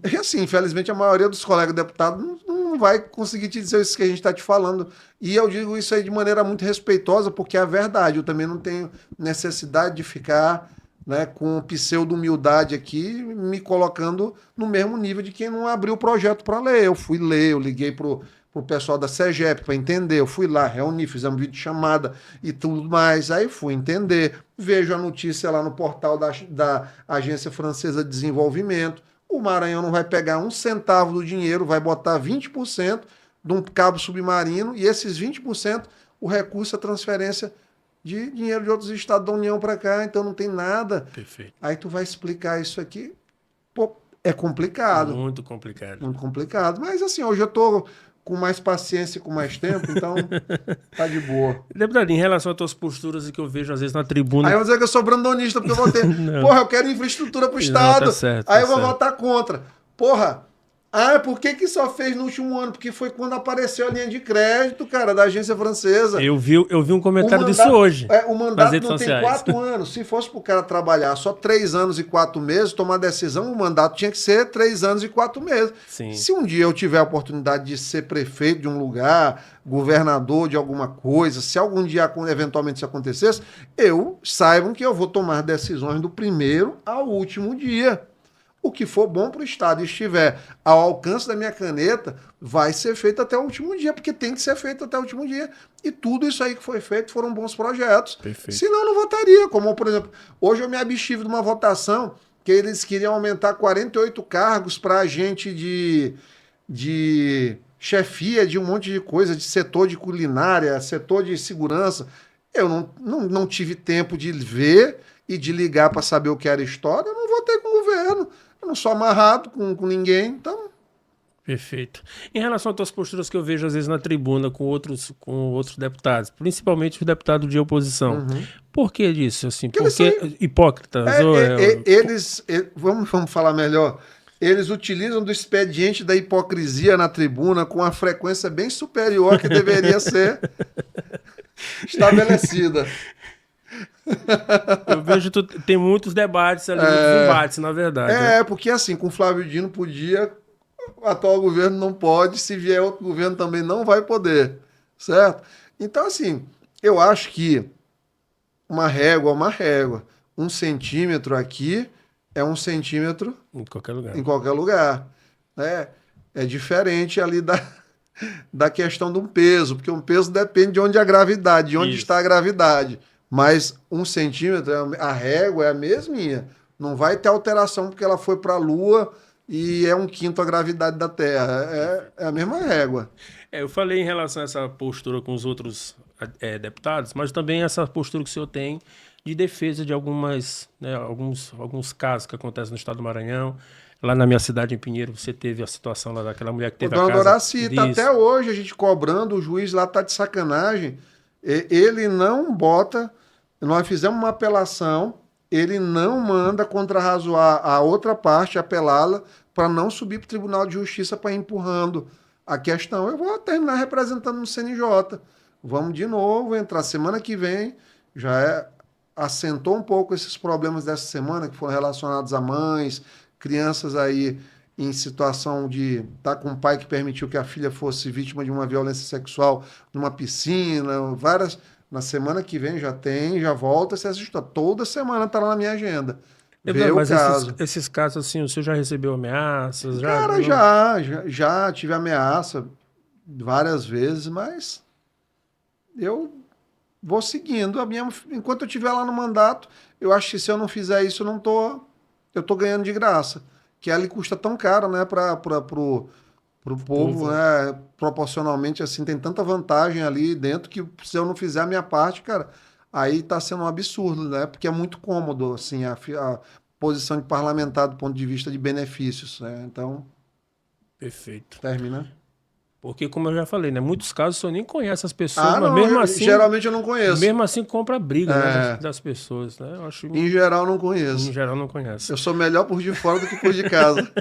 E assim, infelizmente, a maioria dos colegas deputados não vai conseguir te dizer isso que a gente está te falando. E eu digo isso aí de maneira muito respeitosa, porque é a verdade. Eu também não tenho necessidade de ficar, né, com pseudo-humildade aqui, me colocando no mesmo nível de quem não abriu o projeto para ler. Eu fui ler, eu liguei pro pessoal da CEGEP para entender, eu fui lá, reuni, fizemos videochamada e tudo mais, aí fui entender, vejo a notícia lá no portal da Agência Francesa de Desenvolvimento, o Maranhão não vai pegar um centavo do dinheiro, vai botar 20% de um cabo submarino e esses 20%, o recurso é transferência de dinheiro de outros estados da União para cá, então não tem nada. Perfeito. Aí tu vai explicar isso aqui, pô, é complicado. Muito complicado. Muito complicado, mas assim, hoje eu tô com mais paciência e com mais tempo, então tá de boa. Deputado, em relação às tuas posturas que eu vejo às vezes na tribuna... Aí eu vou dizer que eu sou brandonista, porque eu vou ter... Porra, eu quero infraestrutura pro Estado. Não, tá certo, aí eu vou certo. votar contra. Porra, Ah, por que que só fez no último ano? Porque foi quando apareceu a linha de crédito, cara, da agência francesa. Eu vi um O comentário disso mandato, hoje o nas mandato redes não tem sociais. 4 anos. Se fosse para o cara trabalhar só 3 anos e 4 meses, tomar decisão, o mandato tinha que ser 3 anos e 4 meses. Sim, Se um dia eu tiver a oportunidade de ser prefeito de um lugar, governador de alguma coisa, se algum dia eventualmente isso acontecesse, saibam que eu vou tomar decisões do primeiro ao último dia. O que for bom para o Estado e estiver ao alcance da minha caneta, vai ser feito até o último dia, porque tem que ser feito até o último dia. E tudo isso aí que foi feito foram bons projetos. perfeito. Senão, eu não votaria. Como, por exemplo, hoje eu me abstive de uma votação que eles queriam aumentar 48 cargos para agente de chefia de um monte de coisa, de setor de culinária, setor de segurança. Eu não tive tempo de ver e de ligar para saber o que era história. Eu não votei com o governo. Eu não sou amarrado com ninguém, então. Perfeito. Em relação às tuas posturas que eu vejo às vezes na tribuna com outros deputados, principalmente os deputados de oposição, Uhum. por que disso? Assim, Porque eles porque são. hipócritas? Vamos falar melhor. Eles utilizam do expediente da hipocrisia na tribuna com uma frequência bem superior que deveria ser estabelecida. Eu vejo que tem muitos debates ali, muitos embates, na verdade. Né? Porque assim, com Flávio Dino podia, o atual governo não pode, se vier outro governo também não vai poder, certo? Então, assim, eu acho que uma régua é uma régua. 1 centímetro aqui é 1 centímetro Em qualquer lugar. em qualquer lugar, né? É diferente ali da questão de um peso, porque um peso depende de onde é a gravidade, de onde Isso. está a gravidade. Mas 1 centímetro, a régua é a mesminha. Não vai ter alteração porque ela foi para a Lua e é 1/5 a gravidade da Terra. É a mesma régua. Eu falei em relação a essa postura com os outros deputados, mas também essa postura que o senhor tem de defesa de alguns casos que acontecem no estado do Maranhão. Lá na minha cidade, em Pinheiro, você teve a situação lá daquela mulher que O teve a Dona casa... Doraci, tá até hoje a gente cobrando, o juiz lá tá de sacanagem. Ele não bota. Nós fizemos uma apelação, ele não manda contrarrazoar a outra parte, apelá-la, para não subir para o Tribunal de Justiça para ir empurrando a questão. Eu vou terminar representando no CNJ. Vamos de novo entrar semana que vem. Assentou um pouco esses problemas dessa semana, que foram relacionados a mães, crianças aí em situação de estar com um pai que permitiu que a filha fosse vítima de uma violência sexual numa piscina, várias. Na semana que vem já volta essa história. Toda semana está lá na minha agenda. Vê o Mas caso. esses casos, assim, o senhor já recebeu ameaças? Cara, já tive ameaça várias vezes, mas eu vou seguindo a minha. Enquanto eu estiver lá no mandato, eu acho que se eu não fizer isso, eu tô ganhando de graça. Que ela custa tão caro, né, pro povo, né? Proporcionalmente, assim, tem tanta vantagem ali dentro que se eu não fizer a minha parte, cara, aí tá sendo um absurdo, né? Porque é muito cômodo, assim, a posição de parlamentar do ponto de vista de benefícios, né? Então, Perfeito. termina. Porque, como eu já falei, né? Muitos casos o senhor nem conhece as pessoas, mas Não, mesmo assim... geralmente eu não conheço. Mesmo assim compra a briga, né, das pessoas, né? Eu acho... Em geral, não Em conheço. geral não conhece. Eu sou melhor por de fora do que por de casa.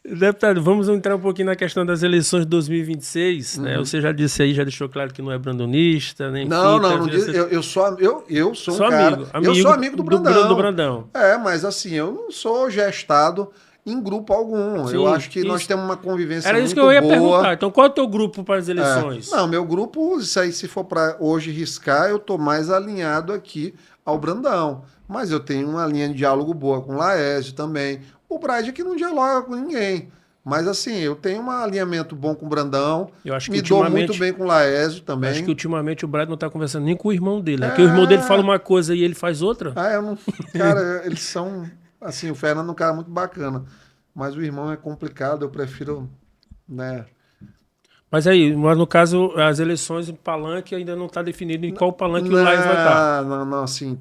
Deputado, vamos entrar um pouquinho na questão das eleições de 2026, né? Você já disse aí, já deixou claro que não é brandonista, nem Não, enfim, não diz, eu sou um sou cara. amigo Eu sou amigo do Brandão. do Brandão. Mas assim, eu não sou gestado em grupo algum. Sim, eu acho que nós isso. temos uma convivência Era muito isso que eu ia boa. perguntar. Então, qual é o teu grupo para as eleições? Não, meu grupo, isso aí, se for para hoje riscar, eu tô mais alinhado aqui ao Brandão. Mas eu tenho uma linha de diálogo boa com o Laésio também. O Brad é que não dialoga com ninguém. Mas assim, eu tenho um alinhamento bom com o Brandão. Eu acho que Me dou muito bem com o Laésio também. Acho que ultimamente o Brad não está conversando nem com o irmão dele, né? Porque o irmão dele fala uma coisa e ele faz outra. Eu não. Cara, eles são. Assim, o Fernando é um cara muito bacana. Mas o irmão é complicado, eu prefiro, né? Mas no caso, as eleições em palanque ainda não está definido em qual palanque o Laes vai estar. Não, assim,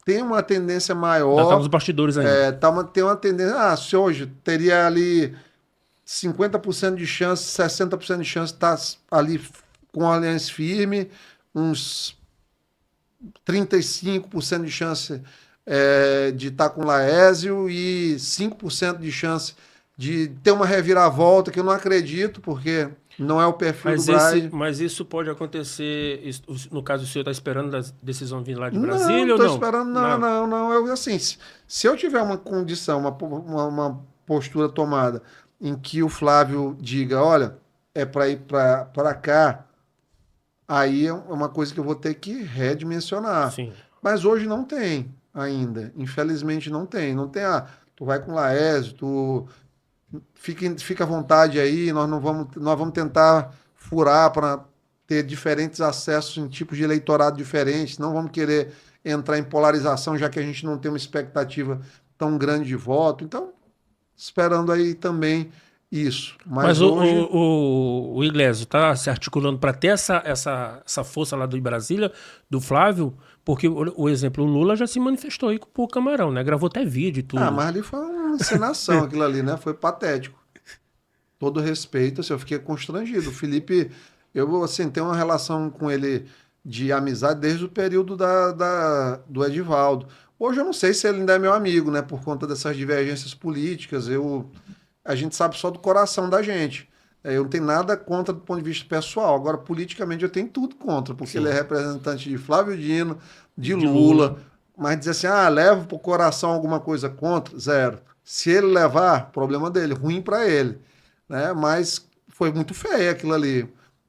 tem uma tendência maior. Está nos bastidores ainda. Tem uma tendência. Se hoje teria ali 50% de chance, 60% de chance de estar ali com a aliança firme, uns 35% de chance de estar com o Laésio e 5% de chance de ter uma reviravolta, que eu não acredito, porque não é o perfil do Braz. Mas isso pode acontecer, no caso o senhor está esperando a decisão vir lá de Não, não Brasília ou estou não? esperando, não, Não. não, não. Eu, assim, se eu tiver uma condição, uma postura tomada em que o Flávio diga, olha, é para ir para cá, aí é uma coisa que eu vou ter que redimensionar. Sim. Mas hoje não tem ainda. Infelizmente não tem. Não tem, tu vai com o Laércio, tu fica à vontade aí, nós vamos tentar furar para ter diferentes acessos em tipos de eleitorado diferentes, não vamos querer entrar em polarização, já que a gente não tem uma expectativa tão grande de voto. Então, esperando aí também isso. Mas Mas hoje. o Iglesias está se articulando para ter essa força lá do Brasília, do Flávio, porque o exemplo, o Lula já se manifestou aí por Camarão, né? Gravou até vídeo e tudo. Mas ali foi uma encenação, aquilo ali, né? Foi patético. Todo respeito, assim, eu fiquei constrangido. O Felipe, eu assim, tenho uma relação com ele de amizade desde o período do Edivaldo. Hoje eu não sei se ele ainda é meu amigo, né? Por conta dessas divergências políticas. A gente sabe só do coração da gente. Eu não tenho nada contra do ponto de vista pessoal. Agora, politicamente, eu tenho tudo contra, porque Sim. ele é representante de Flávio Dino, de De Lula. Lula. Mas dizer assim, leva pro coração alguma coisa contra? Zero. Se ele levar, problema dele, ruim para ele, né? Mas foi muito feio aquilo ali.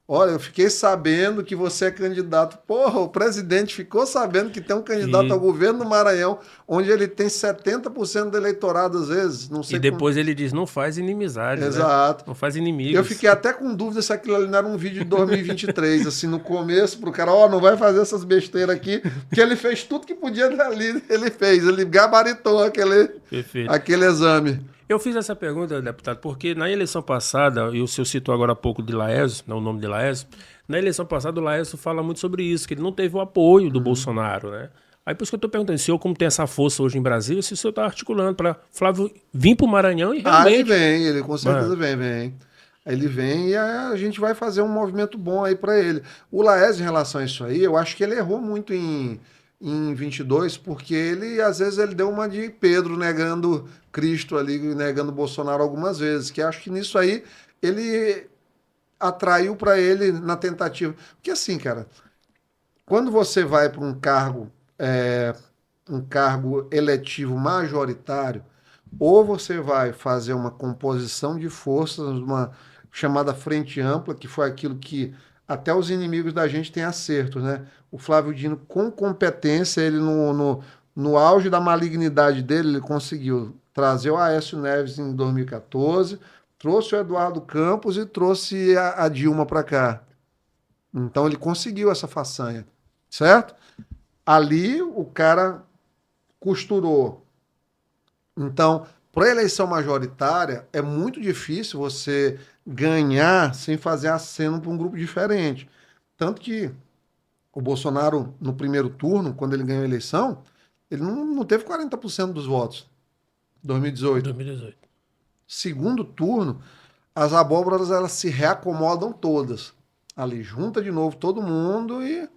Olha, eu fiquei sabendo que você é candidato. Porra, o presidente ficou sabendo que tem um candidato ao E, governo do Maranhão, onde ele tem 70% do eleitorado, às vezes. Não e sei como. depois ele diz, não faz inimizades, né? Exato. Não faz Eu inimigos. fiquei até com dúvida se aquilo ali não era um vídeo de 2023, assim, no começo, pro cara, não vai fazer essas besteiras aqui, porque ele fez tudo que podia ali, ele fez, ele gabaritou Perfeito. aquele exame. Eu fiz essa pergunta, deputado, porque na eleição passada, e o senhor citou agora há pouco de Laércio, o nome de Laércio, na eleição passada o Laércio fala muito sobre isso, que ele não teve o apoio do Bolsonaro, né? Aí por isso que eu estou perguntando, se o senhor, como tem essa força hoje em Brasília, se o senhor está articulando para Flávio vir para o Maranhão e Ele realmente... vem, ele com certeza Mano, vem. Ele vem e a gente vai fazer um movimento bom aí para ele. O Laes, em relação a isso aí, eu acho que ele errou muito em 22, porque às vezes, ele deu uma de Pedro negando Cristo ali, negando Bolsonaro algumas vezes, que acho que nisso aí ele atraiu para ele na tentativa. Porque assim, cara, quando você vai para um cargo eletivo majoritário, ou você vai fazer uma composição de forças, uma chamada frente ampla, que foi aquilo que até os inimigos da gente têm acertos, né? O Flávio Dino, com competência, ele no auge da malignidade dele, ele conseguiu trazer o Aécio Neves em 2014, trouxe o Eduardo Campos e trouxe a Dilma para cá. Então ele conseguiu essa façanha, certo? Ali o cara costurou. Então, para a eleição majoritária, é muito difícil você ganhar sem fazer aceno para um grupo diferente. Tanto que o Bolsonaro, no primeiro turno, quando ele ganhou a eleição, ele não teve 40% dos votos, 2018. 2018. Segundo turno, as abóboras elas se reacomodam todas. Ali, junta de novo todo mundo e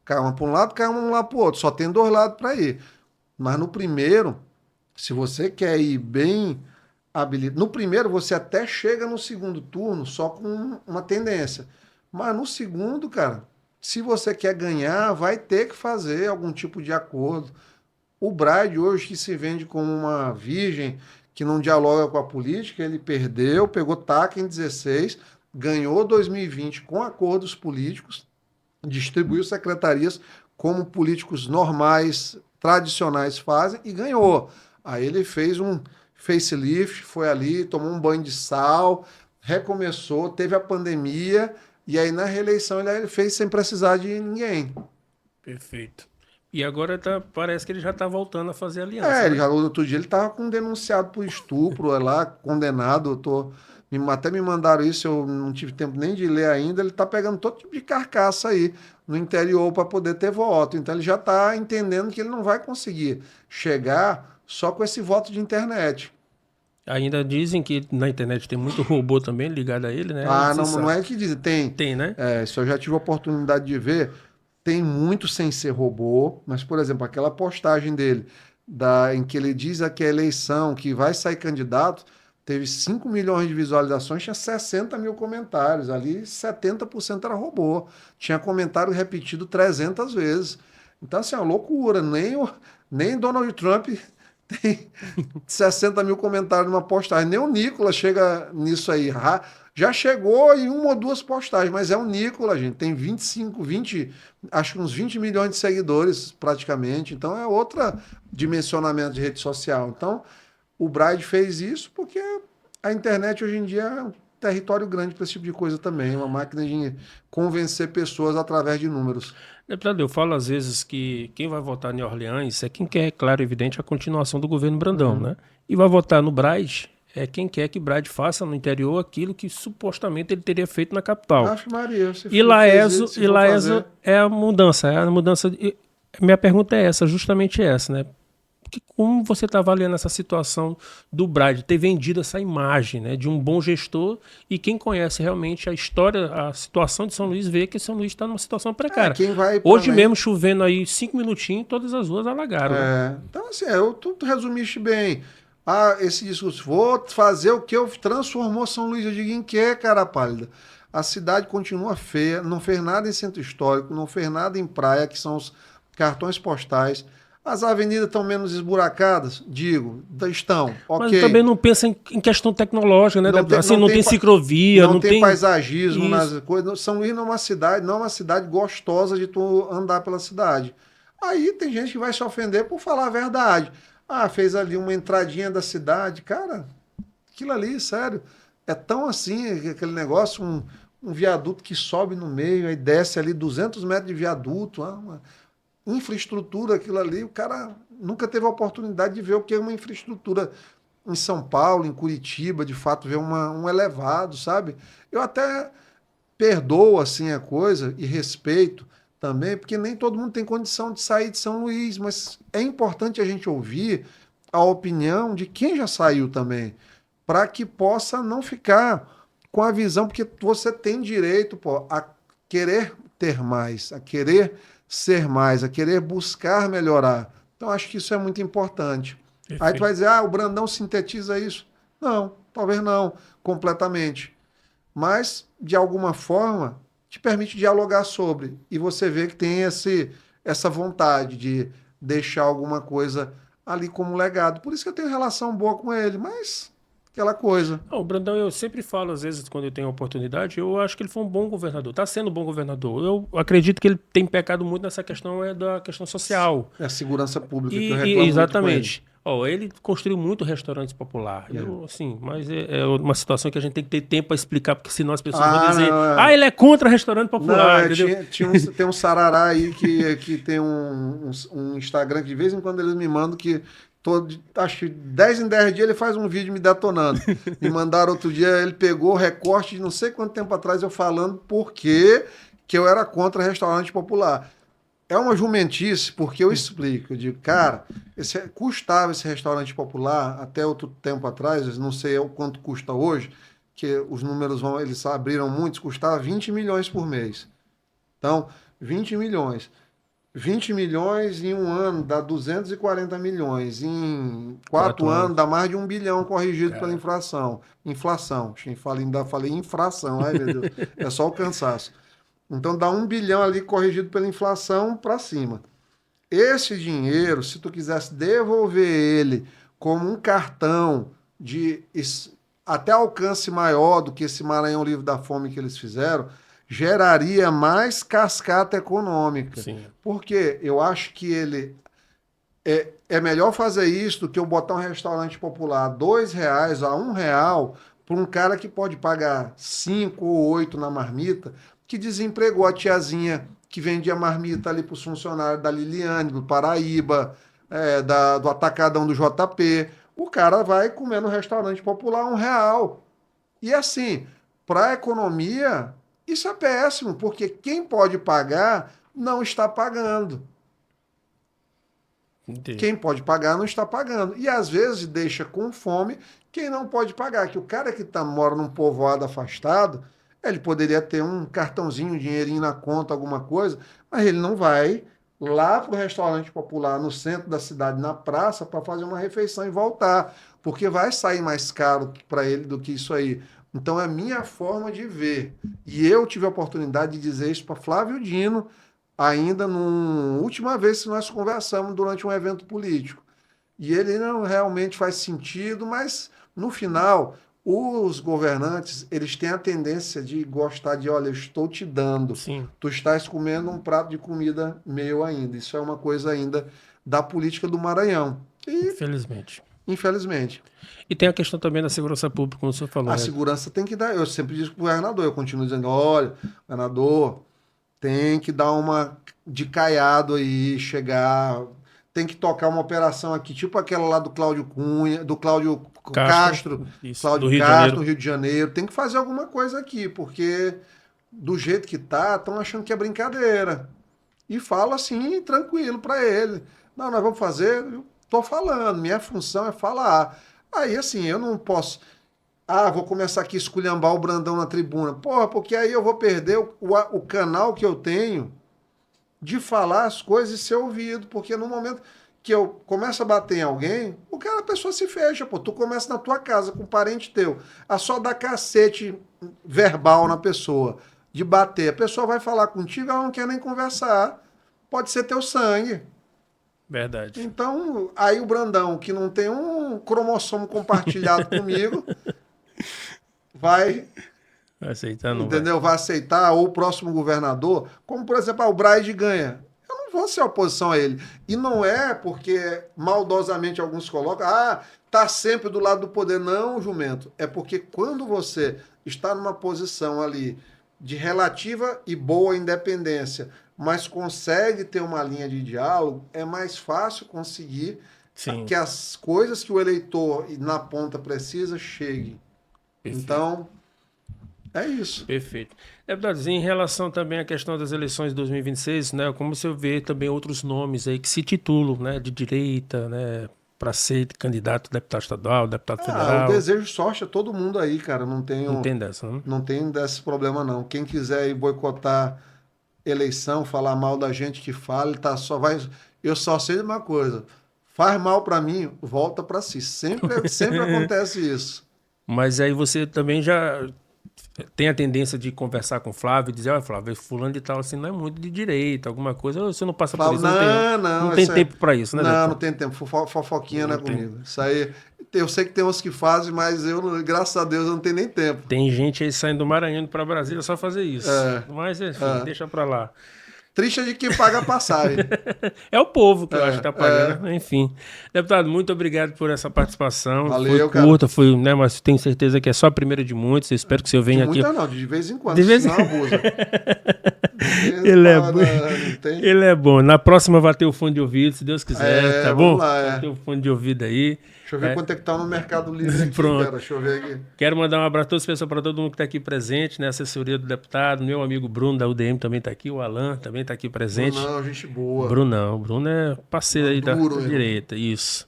cai uma para um lado, cai uma lá para o outro. Só tem dois lados para ir. Mas no primeiro, se você quer ir bem habilitado. No primeiro, você até chega no segundo turno só com uma tendência. Mas no segundo, cara, se você quer ganhar, vai ter que fazer algum tipo de acordo. O Bride, hoje, que se vende como uma virgem que não dialoga com a política, ele perdeu, pegou taca em 16, ganhou 2020 com acordos políticos, distribuiu secretarias como políticos normais, tradicionais fazem e ganhou. Aí ele fez um facelift, foi ali, tomou um banho de sal, recomeçou, teve a pandemia e aí na reeleição ele fez sem precisar de ninguém. Perfeito. E agora parece que ele já está voltando a fazer aliança, Ele né? já, outro dia ele estava com um denunciado por estupro lá, condenado. Até me mandaram isso, eu não tive tempo nem de ler ainda. Ele está pegando todo tipo de carcaça aí no interior para poder ter voto. Então ele já está entendendo que ele não vai conseguir chegar só com esse voto de internet. Ainda dizem que na internet tem muito robô também ligado a ele, né? Você Não sabe. é que diz, tem. Tem, né? Isso eu já tive a oportunidade de ver. Tem muito sem ser robô, mas, por exemplo, aquela postagem dele, em que ele diz que a eleição, que vai sair candidato, teve 5 milhões de visualizações, tinha 60 mil comentários. Ali, 70% era robô. Tinha comentário repetido 300 vezes. Então, assim, é uma loucura. Nem Donald Trump tem 60 mil comentários numa postagem. Nem o Nicolas chega nisso aí. Já chegou em uma ou duas postagens, mas é o Nicolas, gente. Tem 20, acho que uns 20 milhões de seguidores, praticamente. Então, é outro dimensionamento de rede social. Então, o Bride fez isso porque a internet hoje em dia é um território grande para esse tipo de coisa também. É uma máquina de convencer pessoas através de números. Deputado, eu falo às vezes que quem vai votar em Orleans é quem quer, claro, evidente, a continuação do governo Brandão, né? E vai votar no Bride é quem quer que Bride faça no interior aquilo que supostamente ele teria feito na capital. Acho, Maria, E Laeso é a mudança. Minha pergunta é essa, justamente essa, né? Como você está avaliando essa situação do Bride ter vendido essa imagem, né, de um bom gestor, e quem conhece realmente a história, a situação de São Luís, vê que São Luís está numa situação precária. Hoje mesmo, chovendo aí 5 minutinhos, todas as ruas alagaram. Né? Então, assim, tu resumiste bem. Esse discurso, vou fazer o que eu transformou São Luís. Eu digo, em que, cara pálida? A cidade continua feia, não fez nada em centro histórico, não fez nada em praia, que são os cartões postais. As avenidas estão menos esburacadas? Digo, estão. Mas também não pensa em questão tecnológica, né? Não tem ciclovia, não tem paisagismo nas coisas. São Luís não é uma cidade gostosa de tu andar pela cidade. Aí tem gente que vai se ofender por falar a verdade. Fez ali uma entradinha da cidade. Cara, aquilo ali, sério, é tão assim, aquele negócio, um viaduto que sobe no meio, aí desce ali 200 metros de viaduto, infraestrutura, aquilo ali, o cara nunca teve a oportunidade de ver o que é uma infraestrutura em São Paulo, em Curitiba, de fato, ver um elevado, sabe? Eu até perdoo, assim, a coisa e respeito também, porque nem todo mundo tem condição de sair de São Luís, mas é importante a gente ouvir a opinião de quem já saiu também, para que possa não ficar com a visão, porque você tem direito, a querer ter mais, a querer ser mais, a querer buscar melhorar. Então, acho que isso é muito importante. Perfeito. Aí tu vai dizer, o Brandão sintetiza isso. Não, talvez não, completamente. Mas, de alguma forma, te permite dialogar sobre. E você vê que tem essa vontade de deixar alguma coisa ali como legado. Por isso que eu tenho relação boa com ele, mas aquela coisa. O Brandão, eu sempre falo, às vezes, quando eu tenho a oportunidade, eu acho que ele foi um bom governador, está sendo um bom governador. Eu acredito que ele tem pecado muito nessa questão, da questão social. É a segurança pública que eu reclamo exatamente. Ele construiu muito restaurantes populares. Mas é uma situação que a gente tem que ter tempo para explicar, porque senão as pessoas vão dizer, ele é contra restaurante popular. Não, tem um sarará aí que tem um Instagram que de vez em quando eles me mandam que acho que 10 em 10 dias ele faz um vídeo me detonando. Me mandaram outro dia, ele pegou o recorte de não sei quanto tempo atrás eu falando por que eu era contra restaurante popular. É uma jumentice, porque eu explico. Eu digo, cara, custava esse restaurante popular até outro tempo atrás, não sei o quanto custa hoje, que os números eles abriram muitos, custava 20 milhões por mês. Então, 20 milhões. 20 milhões em um ano dá 240 milhões. Em 4 anos dá mais de 1 bilhão corrigido pela inflação. Ainda falei infração. Ai, meu Deus. É só o cansaço. Então dá 1 bilhão ali corrigido pela inflação para cima. Esse dinheiro, se tu quisesse devolver ele como um cartão de até alcance maior do que esse Maranhão Livre da Fome que eles fizeram, geraria mais cascata econômica. Sim. Porque eu acho que ele é melhor fazer isso do que eu botar um restaurante popular R$2 a R$1 para um cara que pode pagar 5 ou 8 na marmita, que desempregou a tiazinha que vendia marmita ali para os funcionários da Liliane, do Paraíba, do Atacadão do JP. O cara vai comer no restaurante popular R$1. E assim, para a economia, isso é péssimo, porque quem pode pagar não está pagando. Entendi. Quem pode pagar não está pagando. E às vezes deixa com fome quem não pode pagar. Que o cara que mora num povoado afastado, ele poderia ter um cartãozinho, um dinheirinho na conta, alguma coisa, mas ele não vai lá para o restaurante popular no centro da cidade, na praça, para fazer uma refeição e voltar, porque vai sair mais caro para ele do que isso aí. Então é a minha forma de ver. E eu tive a oportunidade de dizer isso para Flávio Dino, ainda na última vez que nós conversamos durante um evento político. E ele não realmente faz sentido, mas no final, os governantes, eles têm a tendência de gostar de, olha, eu estou te dando, Sim. tu estás comendo um prato de comida meu ainda. Isso é uma coisa ainda da política do Maranhão. E, Infelizmente. infelizmente, E tem a questão também da segurança pública, como o senhor falou, a né? segurança tem que dar. Eu sempre digo para o governador, eu continuo dizendo, olha, governador, tem que dar uma de caiado aí, chegar, tem que tocar uma operação aqui, tipo aquela lá do Cláudio Cunha, do Cláudio Castro, Isso, do Cláudio Rio de Castro, Janeiro. no Rio de Janeiro. Tem que fazer alguma coisa aqui, porque do jeito que tá, estão achando que é brincadeira. E falo assim, tranquilo para ele. Não, nós vamos fazer, eu tô falando, minha função é falar. Aí, assim, eu não posso. Ah, vou começar aqui a esculhambar o Brandão na tribuna. Porra, porque aí eu vou perder o canal que eu tenho de falar as coisas e ser ouvido. Porque no momento que eu começo a bater em alguém, a pessoa se fecha, pô. Tu começa na tua casa com um parente teu, a só dar cacete verbal na pessoa, de bater. A pessoa vai falar contigo, ela não quer nem conversar. Pode ser teu sangue. Verdade. Então, aí o Brandão, que não tem um cromossomo compartilhado comigo, vai, Aceitar não vai. entendeu? Vai aceitar, ou o próximo governador, como por exemplo, o Braide ganha. Eu não vou ser oposição a ele. E não é porque maldosamente alguns colocam, tá sempre do lado do poder. Não, jumento. É porque quando você está numa posição ali de relativa e boa independência, mas consegue ter uma linha de diálogo, é mais fácil conseguir Sim. que as coisas que o eleitor na ponta precisa cheguem. Perfeito. Então, é isso. Perfeito. Deputado, em relação também à questão das eleições de 2026, né, como você vê também outros nomes aí que se titulam, né, de direita, né, para ser candidato a deputado estadual, deputado federal. O desejo sorte é todo mundo aí, cara. Não tem dessa, né? Não tem desse problema, não. Quem quiser ir boicotar eleição, falar mal da gente que fala, tá, só vai. Eu só sei de uma coisa. Faz mal para mim, volta para si. Sempre acontece isso. Mas aí você também já tem a tendência de conversar com o Flávio e dizer, olha, Flávio, fulano de tal assim não é muito de direita, alguma coisa, você não passa por isso, não tem tempo para isso, né? Não tem tempo, fofoquinha não é comigo. Isso aí, eu sei que tem uns que fazem, mas eu, graças a Deus, eu não tenho nem tempo. Tem gente aí saindo do Maranhão para Brasília só fazer isso. Mas, enfim, deixa para lá. Triste é de quem paga a passagem. É o povo que eu acho que está pagando. Enfim. Deputado, muito obrigado por essa participação. Valeu, foi curta, foi, né, mas tenho certeza que é só a primeira de muitos. Eu espero que o senhor venha aqui. Não, de vez em quando, de vez... senão abusa. Ele é bom. Na próxima vai ter o fone de ouvido, se Deus quiser, tá bom? Vai ter o fone de ouvido aí. Deixa eu ver quanto é que tá no Mercado Livre aqui, Pronto. cara. Deixa eu ver aqui. Quero mandar um abraço a todas as pessoas, para todo mundo que está aqui presente, né? Assessoria do deputado, meu amigo Bruno da UDM também está aqui, o Alan também está aqui presente. Brunão, gente boa. Bruno é parceiro aí da direita, isso.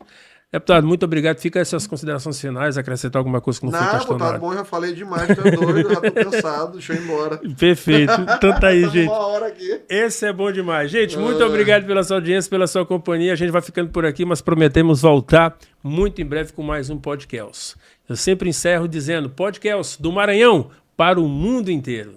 Deputado, muito obrigado. Fica as suas considerações finais, acrescentar alguma coisa que não foi questionada. Tá bom, já falei demais, tô doido, já tô cansado, deixa eu ir embora. Perfeito. Então tá aí, gente. Uma hora aqui. Esse é bom demais. Gente, muito obrigado pela sua audiência, pela sua companhia. A gente vai ficando por aqui, mas prometemos voltar muito em breve com mais um podcast. Eu sempre encerro dizendo, podcast do Maranhão para o mundo inteiro.